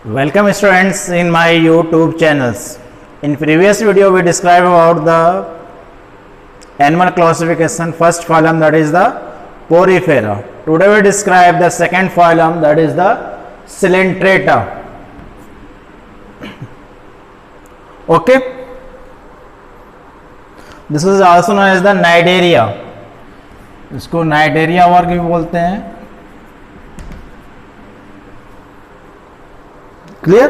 Welcome students in my YouTube channels. In previous video we described about the animal classification first phylum, that is the Porifera. Today we describe the second phylum, that is the Coelenterata. Okay, this is also known as the Cnidaria. इसको Cnidaria वर्ग भी बोलते हैं. Clear?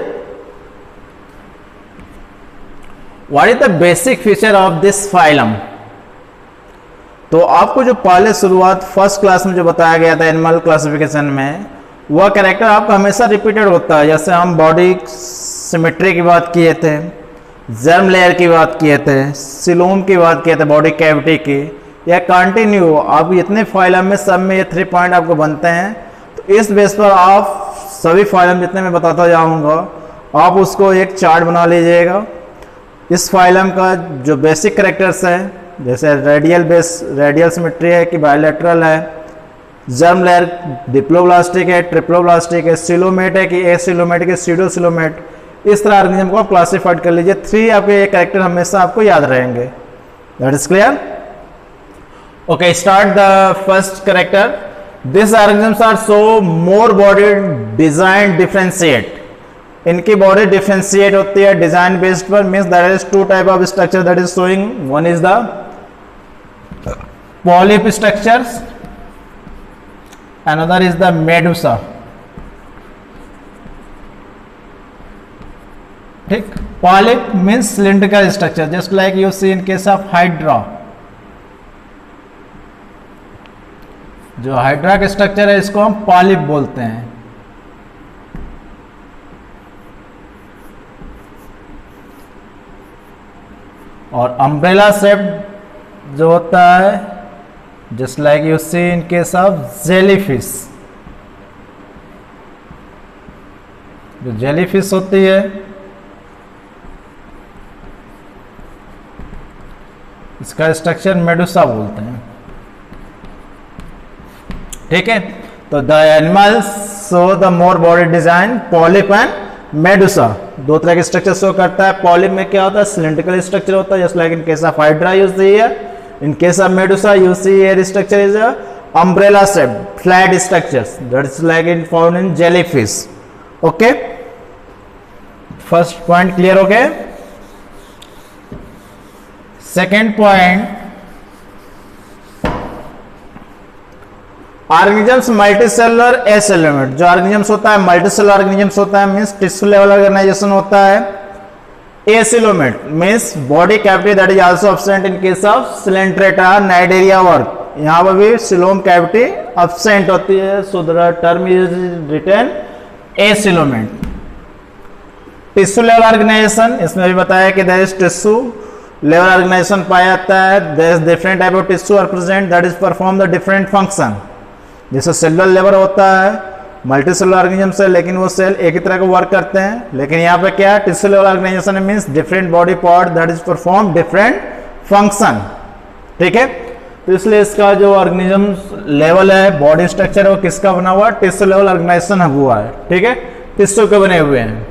What is the basic feature of this phylum? तो आपको जो पहले शुरुआत फर्स्ट क्लास में जो बताया गया था एनिमल क्लासिफिकेशन में, वह कैरेक्टर आपका हमेशा रिपीटेड होता है. जैसे हम बॉडी सिमेट्री की बात किए थे, जर्म लेयर की बात किए थे, सिलोम की बात किए थे, बॉडी कैविटी की, या कंटिन्यू आप इतने फाइलम में सब में ये 3 पॉइंट आपको बनते हैं. तो इस बेस पर आप सभी फाइलम जितने मैं बताता जाऊंगा आप उसको एक चार्ट बना लीजिएगा. इस फाइलम का जो बेसिक कैरेक्टर्स है, जैसे रेडियल सिमेट्री है कि बायलैटरल है, जर्म लेयर डिप्लोब्लास्टिक है, ट्रिप्लोब्लास्टिक है, सिलोमेट है कि एसिलोमेट है, सीडोसिलोमेट, इस तरह ऑर्गेनिज्म को आप क्लासिफाइड कर लीजिए. 3 आपके ये कैरेक्टर हमेशा आपको याद रहेंगे. That is clear? Okay, start the first character. These organisms are so more body design differentiate. इनकी बॉडी डिफरेंशिएट होती है डिजाइन बेस्ड पर. Means there is 2 type of structure that is showing. One is the polyp structures, another is the medusa. ठीक, polyp means cylindrical structure, just like you see in case of hydra. जो hydra का structure है इसको हम polyp बोलते हैं. और umbrella shape जो होता है, just like you see in case of jellyfish. जो जेलीफिश होती है इसका स्ट्रक्चर मेडुसा बोलते हैं. ठीक है, तो the animals show the more body design polyp and Medusa. 2 तरह के स्ट्रक्चर शो करता है. पॉलिप में क्या होता है, सिलिंड्रिकल स्ट्रक्चर होता है, just like in case of hydra you see here. In case of medusa you see here structure is a umbrella shape flat structures, that is like in found in jellyfish. Okay, first point clear हो गया. Second point, organisms multicellular acoelomate. जो organisms होता है multicellular organisms होता है, means tissue level organization होता है. Acoelomate means body cavity that is also absent in case of coelenterata cnidaria work. यहां पर भी सिलोम कैविटी एब्सेंट होती है, so the term is written acoelomate. Tissue level organization, इसमें भी बताया कि there is tissue level organization पाया जाता है. There is different type of tissue are present that is perform the different function. जैसे सेलुलर लेवल होता है, मल्टीसेलुलर ऑर्गेनिज्म से, लेकिन वो सेल एक ही तरह का वर्क करते हैं. लेकिन यहाँ पे क्या है, tissue level organization means different body part that is perform different function. ठीक है, तो इसलिए इसका जो ऑर्गेनिज्म लेवल है, बॉडी स्ट्रक्चर है, वो किसका बना हुआ है, टिश्यू लेवल ऑर्गेनाइजेशन हुआ है. ठीक है, टिश्यू के बने हुए हैं.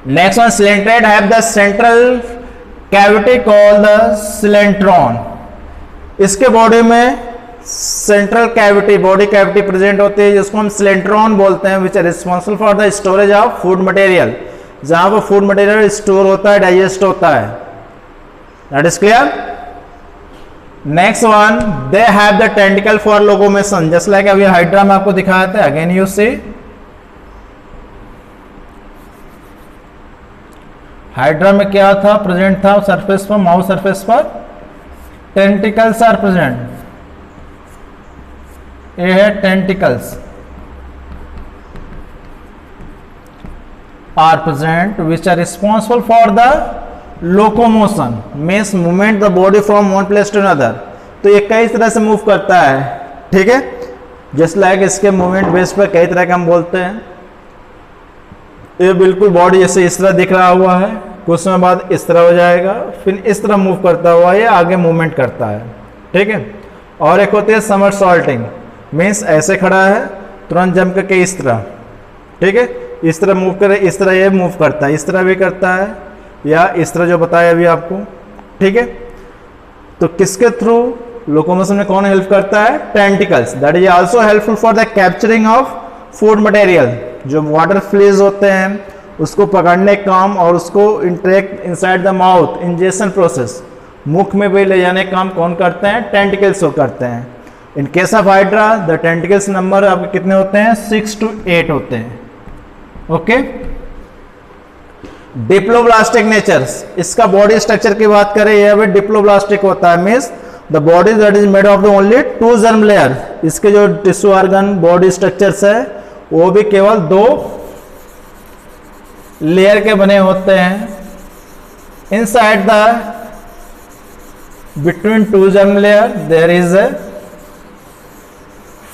Next one, coelenterate have the central cavity called the coelenteron. इसके बॉडी में central cavity body cavity present होती है, जिसको हम सिलेंट्रॉन बोलते हैं, which are responsible for the storage of food material. जहां पर फूड मटेरियल स्टोर होता है, डाइजेस्ट होता है. That is clear. Next one, they have the tentacle for locomotion, just like अभी हाइड्रा में आपको दिखाया था. अगेन यू सी हाइड्रा में क्या था प्रेजेंट था सरफेस पर, माउथ सरफेस पर टेंटिकल्स आर प्रेजेंट. ये है tentacles are present which are responsible for the locomotion, means movement the body from one place to another. तो ये कई तरह से मूव करता है. ठीक है, जस्ट लाइक इसके मूवमेंट बेस पर कई तरह के हम बोलते हैं. ये बिल्कुल बॉडी जैसे इस तरह दिख रहा हुआ है, कुछ समय बाद इस तरह हो जाएगा, फिर इस तरह मूव करता हुआ ये आगे मूवमेंट करता है. ठीक है, और एक होती है समरसॉल्टिंग, मीन्स ऐसे खड़ा है तुरंत जंप करके इस तरह. ठीक है, इस तरह मूव करे, इस तरह ये मूव करता है, इस तरह भी करता है, या इस तरह जो बताया अभी आपको, ठीक है। तो किसके थ्रू लोकोमोशन में कौन हेल्प करता है? Tentacles. That is also helpful for the capturing of food material. जो वाटर फ्लीज होते हैं उसको पकड़ने का काम और उसको interact inside the mouth, injection process, मुख में भी ले जाने का काम कौन करते हैं? टेंटिकल्स को करते हैं। इन case of hydra the tentacles number आपके कितने होते हैं? 6 to 8 होते हैं। ओके। डिप्लोब्लास्टिक नेचर्स, इसका बॉडी स्ट्रक्चर की बात करें, यह भी डिप्लोब्लास्टिक होता है, means the body that is made of the only 2 germ layer. इसके जो टिश्यू ऑर्गन बॉडी स्ट्रक्चर्स है वो भी केवल 2 लेयर के बने होते हैं। Inside the between 2 germ layer there is a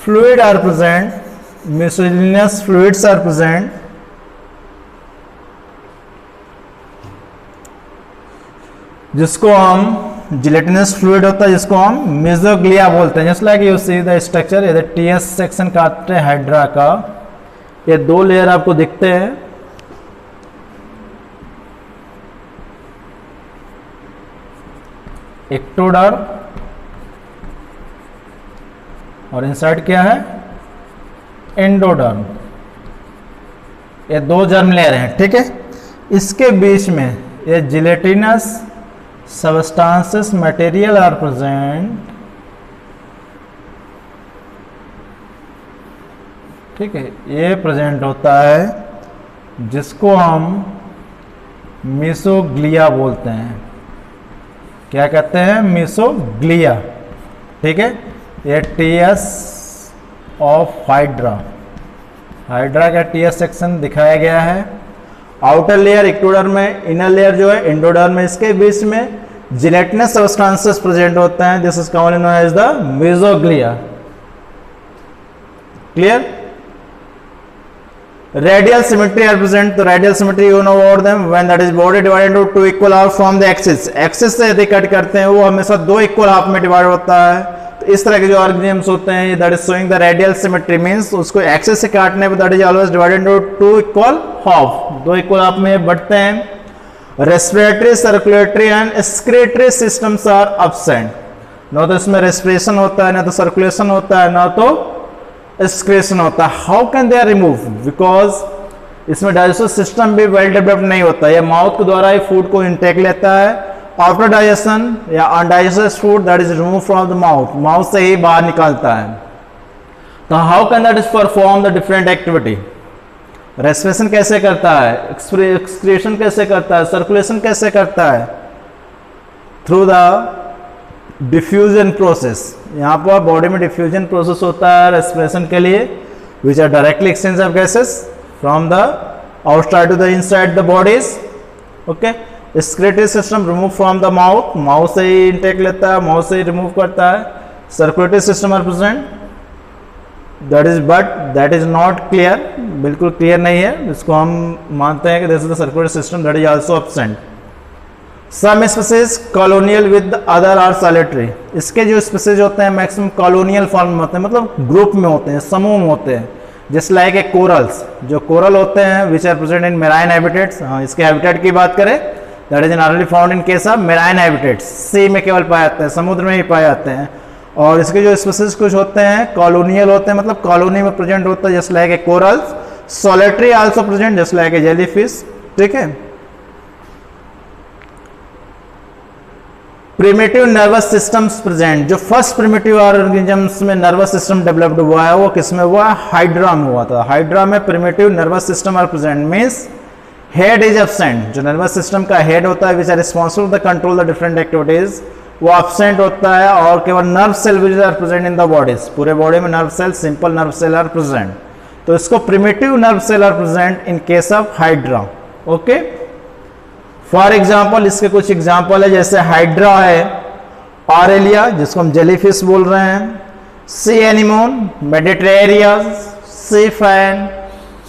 fluid are present, mucinous fluids are present, जिसको हम जिलेटिनस फ्लूइड होता है, जिसको हम मेसोग्लिया बोलते हैं। Just like you see the structure, ये टीएस सेक्शन काटते हैं हाइड्रा का, ये 2 लेयर आपको दिखते हैं। एक्टोडर्म और इनसाइड क्या है? एंडोडर्म। ये 2 जर्म लेयर हैं, ठीक है। इसके बीच में ये gelatinous substances material are present, ठीक है, ये प्रेजेंट होता है, जिसको हम मेसोग्लिया बोलते हैं। क्या कहते हैं? मेसोग्लिया, ठीक है। ये टीएस ऑफ हाइड्रा, हाइड्रा का टीएस सेक्शन दिखाया गया है। आउटर लेयर एक्टोडर्म में, इनर लेयर जो है एंडोडर्म में, इसके बीच में जिलेटिनस सब्सटेंसेस प्रेजेंट होते हैं। This is commonly known as the mesoglea. Clear? Radial symmetry are present. तो radial symmetry you know about them, when that is body divided into 2 equal half from the axis. Axis से यदि cut करते हैं वो हमेशा 2 equal half में divide होता है। तो इस तरह के जो ऑर्गेनिजम्स होते हैं that is showing the radial symmetry, means उसको एक्सिस से काटने पे that is always divided into 2 equal half, 2 equal half में बंटते हैं। Respiratory, circulatory and excretory systems are absent. ना तो इसमें रेस्पिरेशन होता है, ना तो सर्कुलेशन होता है, ना तो एक्सक्रीशन होता है। How can they are remove? Because इसमें डाइजेस्टिव सिस्टम भी वेल डेवलप्ड नहीं होता। यह माउथ के द्वारा ही फूड को इंटेक लेता है। आफ्टर डाइजेशन या undigested food that is remove from the mouth, mouth से ही बाहर निकलता है। तो how can that is perform the different activity? Respiration कैसे करता है, एक्सक्रीशन कैसे करता है, सर्कुलेशन कैसे करता है? Through the diffusion process. यहाँ पर बॉडी में डिफ्यूजन प्रोसेस होता है रेस्पिरेशन के लिए, which are directly exchange of gases from the outside to the inside the bodies. Okay. Excretory system remove from the mouth, mouth से ही इंटेक लेता है, माउथ से ही रिमूव करता है। Circulatory system are present, that is but that is not clear, बिल्कुल clear नहीं है। इसको हम मानते हैं कि this is the circulatory system that is also absent. Some species colonial with other are solitary. इसके जो स्पीसीज होते हैं मैक्सिमम कॉलोनियल फॉर्म में होते हैं, मतलब ग्रुप में होते हैं, समूह में होते हैं। जस्ट लाइक ए कोरल्स, जो कोरल होते हैं which are present in marine habitats. हाँ, इसके हैबिटेट की बात करें that is generally found in case of marine habitats, sea में केवल पाए जाते हैं, समुद्र में ही पाए जाते हैं। और इसके जो स्पीसीज कुछ होते हैं कॉलोनियल होते हैं, मतलब कॉलोनी में प्रेजेंट होता है, just like a corals. Solitary also present just like A jellyfish, ठीक है। Primitive nervous systems present. जो फर्स्ट प्रिमिटिव ऑर्गेनिजम्स में नर्वस सिस्टम डेवलप्ड हुआ है वो किसमें हुआ? हाइड्रा में हुआ था। हाइड्रा में primitive nervous system are present, means head is absent. जो नर्वस सिस्टम का हेड होता है which are responsible the control the different activities, वो एब्सेंट होता है। और केवल nerve cell which are present in the bodies, पूरे बॉडी में nerve cell, simple nerve cell are present. तो इसको primitive nerve cell are present in case of hydra. Okay. For example, इसके कुछ एग्जाम्पल है, जैसे हाइड्रा है, ऑरेलिया जिसको हम जेलीफिश बोल रहे हैं, सी एनिमोन, मेडिटेरिया, sea fan,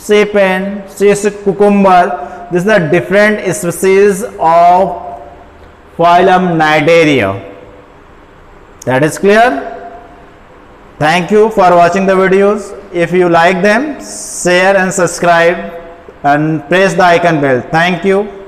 sea pen, sea cucumber. This are different species of phylum Cnidaria. That is clear? Thank you for watching the videos. If you like them, share and subscribe and press the icon bell. Thank you.